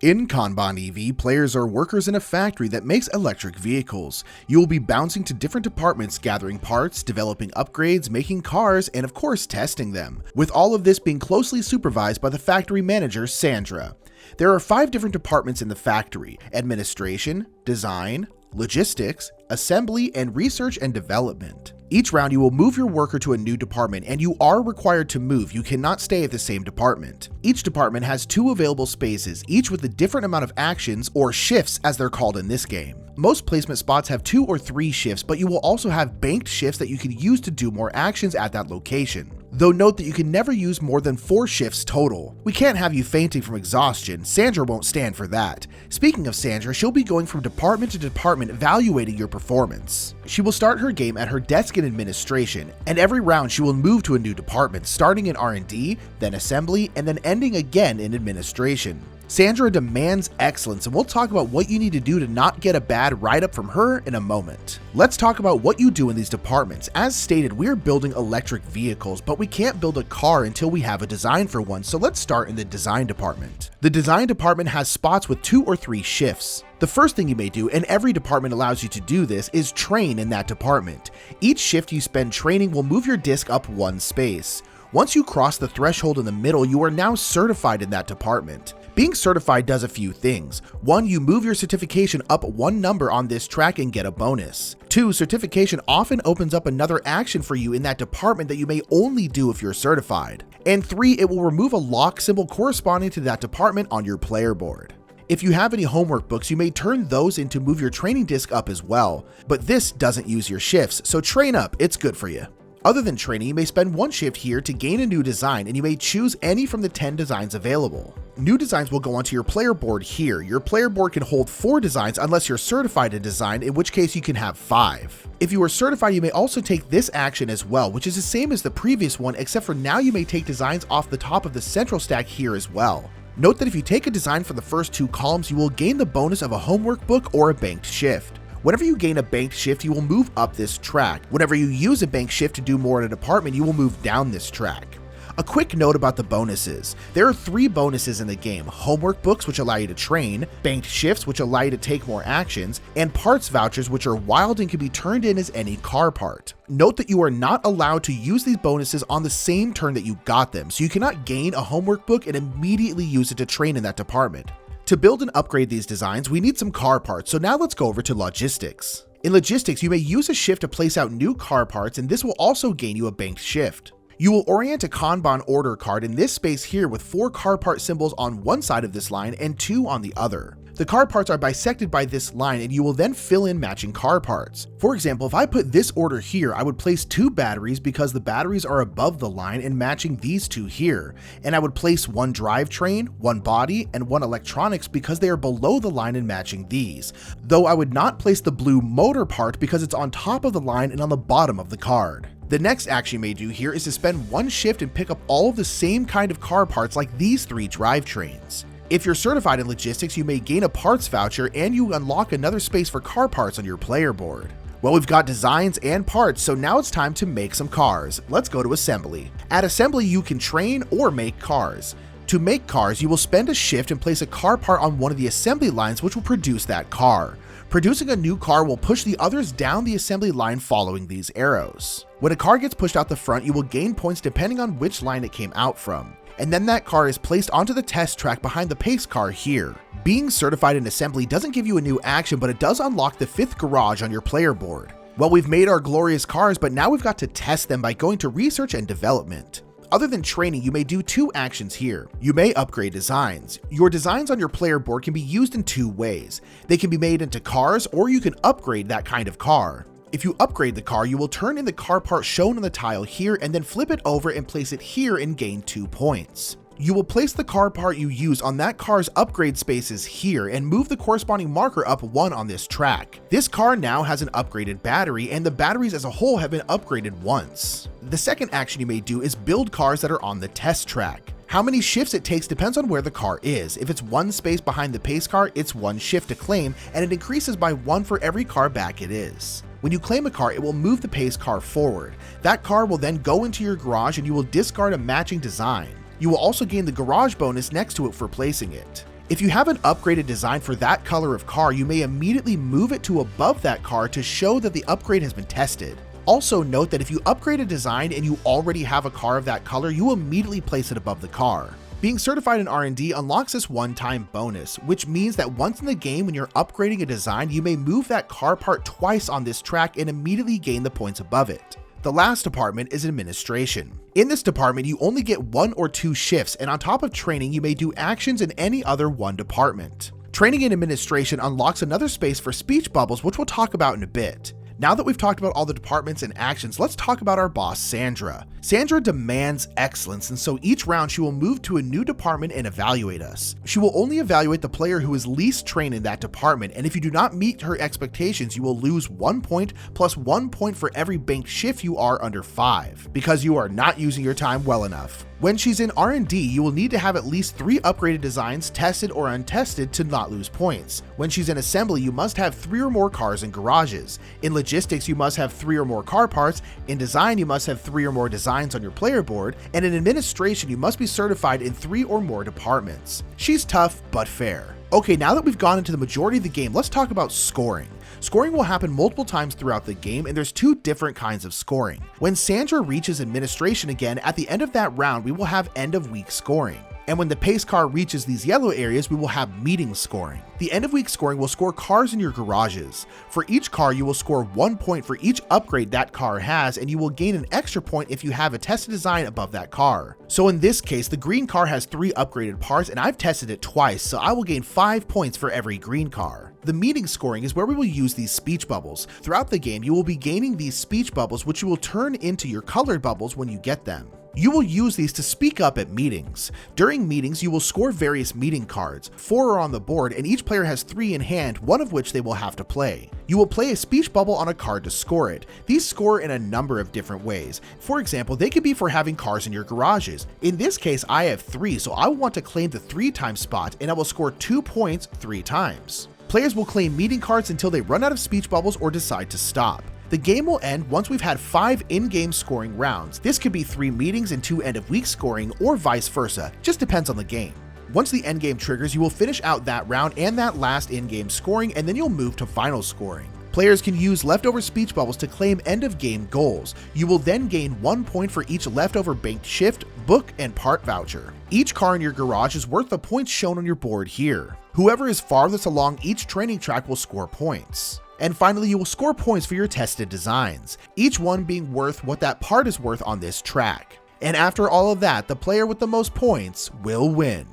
In Kanban EV, players are workers in a factory that makes electric vehicles. You will be bouncing to different departments, gathering parts, developing upgrades, making cars, and of course testing them, with all of this being closely supervised by the factory manager, Sandra. There are 5 different departments in the factory: administration, design, logistics, assembly, and research and development. Each round you will move your worker to a new department, and you are required to move. You cannot stay at the same department. Each department has 2 available spaces, each with a different amount of actions, or shifts as they're called in this game. Most placement spots have 2 or 3 shifts, but you will also have banked shifts that you can use to do more actions at that location. Though note that you can never use more than 4 shifts total. We can't have you fainting from exhaustion. Sandra won't stand for that. Speaking of Sandra, she'll be going from department to department evaluating your performance. She will start her game at her desk in administration, and every round she will move to a new department, starting in R&D, then assembly, and then ending again in administration. Sandra demands excellence, and we'll talk about what you need to do to not get a bad write-up from her in a moment. Let's talk about what you do in these departments. As stated, we're building electric vehicles, but we can't build a car until we have a design for one, so let's start in the design department. The design department has spots with 2 or 3 shifts. The first thing you may do, and every department allows you to do this, is train in that department. Each shift you spend training will move your disc up 1 space. Once you cross the threshold in the middle, you are now certified in that department. Being certified does a few things. 1, you move your certification up 1 number on this track and get a bonus. 2, certification often opens up another action for you in that department that you may only do if you're certified. And 3, it will remove a lock symbol corresponding to that department on your player board. If you have any homework books, you may turn those in to move your training disc up as well, but this doesn't use your shifts, so train up, it's good for you. Other than training, you may spend 1 shift here to gain a new design, and you may choose any from the 10 designs available. New designs will go onto your player board here. Your player board can hold 4 designs unless you're certified in design, in which case you can have 5. If you are certified, you may also take this action as well, which is the same as the previous one, except for now you may take designs off the top of the central stack here as well. Note that if you take a design for the first 2 columns, you will gain the bonus of a homework book or a banked shift. Whenever you gain a banked shift, you will move up this track. Whenever you use a banked shift to do more in a department, you will move down this track. A quick note about the bonuses. There are 3 bonuses in the game: homework books, which allow you to train, banked shifts, which allow you to take more actions, and parts vouchers, which are wild and can be turned in as any car part. Note that you are not allowed to use these bonuses on the same turn that you got them, so you cannot gain a homework book and immediately use it to train in that department. To build and upgrade these designs, we need some car parts, so now let's go over to logistics. In logistics, you may use a shift to place out new car parts, and this will also gain you a banked shift. You will orient a Kanban order card in this space here with 4 car part symbols on one side of this line and 2 on the other. The car parts are bisected by this line, and you will then fill in matching car parts. For example, if I put this order here, I would place 2 batteries because the batteries are above the line and matching these 2 here. And I would place 1 drivetrain, 1 body, and 1 electronics because they are below the line and matching these. Though I would not place the blue motor part because it's on top of the line and on the bottom of the card. The next action you may do here is to spend 1 shift and pick up all of the same kind of car parts like these 3 drivetrains. If you're certified in logistics, you may gain a parts voucher and you unlock another space for car parts on your player board. Well, we've got designs and parts, so now it's time to make some cars. Let's go to assembly. At assembly, you can train or make cars. To make cars, you will spend a shift and place a car part on one of the assembly lines, which will produce that car. Producing a new car will push the others down the assembly line following these arrows. When a car gets pushed out the front, you will gain points depending on which line it came out from. And then that car is placed onto the test track behind the pace car here. Being certified in assembly doesn't give you a new action, but it does unlock the 5th garage on your player board. Well, we've made our glorious cars, but now we've got to test them by going to research and development. Other than training, you may do 2 actions here. You may upgrade designs. Your designs on your player board can be used in 2 ways. They can be made into cars, or you can upgrade that kind of car. If you upgrade the car, you will turn in the car part shown on the tile here and then flip it over and place it here and gain 2 points. You will place the car part you use on that car's upgrade spaces here and move the corresponding marker up 1 on this track. This car now has an upgraded battery, and the batteries as a whole have been upgraded once. The second action you may do is build cars that are on the test track. How many shifts it takes depends on where the car is. If it's 1 space behind the pace car, it's 1 shift to claim, and it increases by 1 for every car back it is. When you claim a car, it will move the pace car forward. That car will then go into your garage and you will discard a matching design. You will also gain the garage bonus next to it for placing it. If you have an upgraded design for that color of car, you may immediately move it to above that car to show that the upgrade has been tested. Also note that if you upgrade a design and you already have a car of that color, you immediately place it above the car. Being certified in R&D unlocks this one-time bonus, which means that once in the game when you're upgrading a design, you may move that car part twice on this track and immediately gain the points above it. The last department is administration. In this department, you only get 1 or 2 shifts, and on top of training, you may do actions in any other one department. Training in administration unlocks another space for speech bubbles, which we'll talk about in a bit. Now that we've talked about all the departments and actions, let's talk about our boss, Sandra. Sandra demands excellence, and so each round she will move to a new department and evaluate us. She will only evaluate the player who is least trained in that department, and if you do not meet her expectations, you will lose 1 point plus 1 point for every banked shift you are under 5, because you are not using your time well enough. When she's in R&D, you will need to have at least 3 upgraded designs, tested or untested, to not lose points. When she's in assembly, you must have 3 or more cars in garages. In logistics, you must have 3 or more car parts. In design, you must have 3 or more designs on your player board. And in administration, you must be certified in 3 or more departments. She's tough, but fair. Okay, now that we've gone into the majority of the game, let's talk about scoring. Scoring will happen multiple times throughout the game, and there's 2 different kinds of scoring. When Sandra reaches administration again, at the end of that round, we will have end of week scoring. And when the pace car reaches these yellow areas, we will have meeting scoring. The end of week scoring will score cars in your garages. For each car, you will score 1 point for each upgrade that car has, and you will gain an extra point if you have a tested design above that car. So in this case, the green car has 3 upgraded parts, and I've tested it twice, so I will gain 5 points for every green car. The meeting scoring is where we will use these speech bubbles. Throughout the game, you will be gaining these speech bubbles, which you will turn into your colored bubbles when you get them. You will use these to speak up at meetings. During meetings, you will score various meeting cards. 4 are on the board, and each player has 3 in hand, one of which they will have to play. You will play a speech bubble on a card to score it. These score in a number of different ways. For example, they could be for having cars in your garages. In this case, I have 3, so I will want to claim the 3-time spot, and I will score 2 points 3 times. Players will claim meeting cards until they run out of speech bubbles or decide to stop. The game will end once we've had 5 in-game scoring rounds. This could be 3 meetings and 2 end-of-week scoring, or vice versa, just depends on the game. Once the endgame triggers, you will finish out that round and that last in-game scoring, and then you'll move to final scoring. Players can use leftover speech bubbles to claim end-of-game goals. You will then gain 1 point for each leftover banked shift, book, and part voucher. Each car in your garage is worth the points shown on your board here. Whoever is farthest along each training track will score points. And finally, you will score points for your tested designs, each one being worth what that part is worth on this track. And after all of that, the player with the most points will win.